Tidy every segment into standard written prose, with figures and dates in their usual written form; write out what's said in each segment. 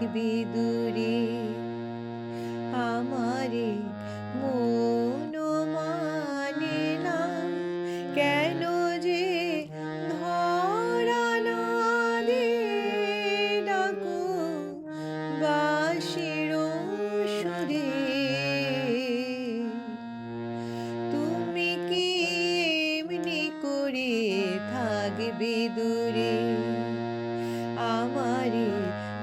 থাকবি দূরে। আমারে মন মানে না, কেন যে ধরা না দে ডাকো বাঁশির সুরে। তুমি কি এমনি করে থাকবে দূরে? আমারে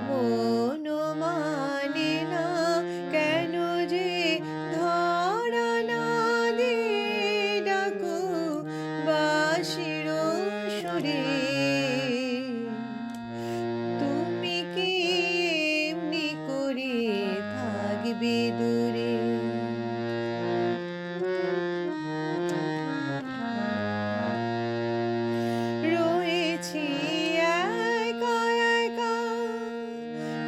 মন মানে না, কেন যে ধরা না দে ডাকো বাঁশির সুরে। তুমি কি এমনি করে থাকবে দূরে? রয়েছি একা একা,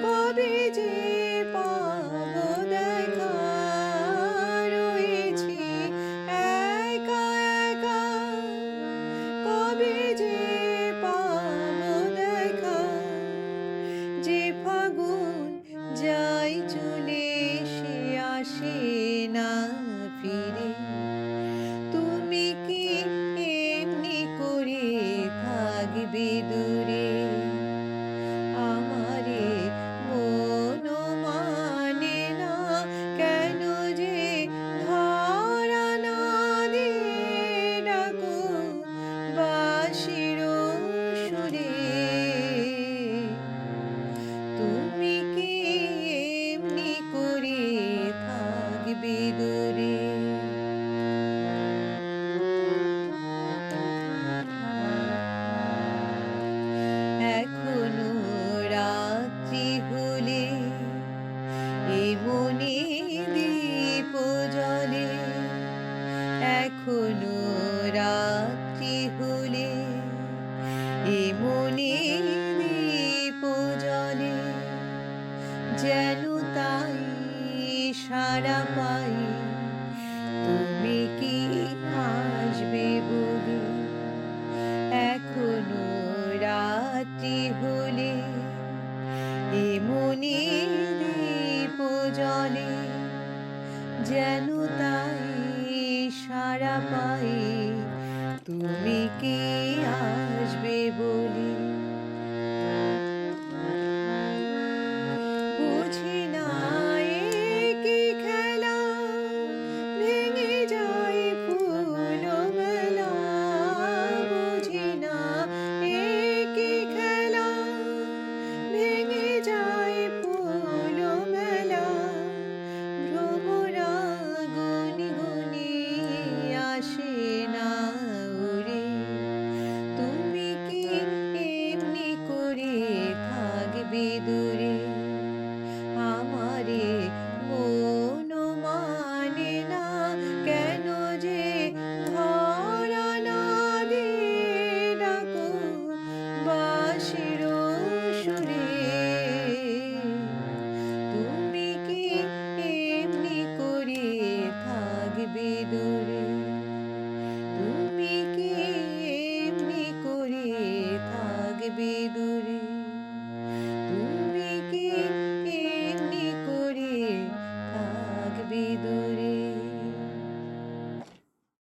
কবে যে পাবো দেখা। রয়েছি একা একা, কবে যে পাবো দেখা। যে ফাগুন যাই চলে সে আসে না ফিরে। তুমি কি এমনি করে থাকবে দূরে? আমারে মন মানে না, কেন যে ধরা না দে ডাকো বাঁশির সুরে। তুমি কি এমনি করে থাকবে দূরে? এখনো রাত্রি হলে এ মনে দীপ জ্বলে। এখনো রাত্রি হলে এ মনে দীপ জ্বলে। যেন তাই সাড়া পাই, তুমি কি আসবে বলে। এখনো রাত্রি হলে এ মনে দীপ জ্বলে। যেন তাই সাড়া পাই, তুমি কি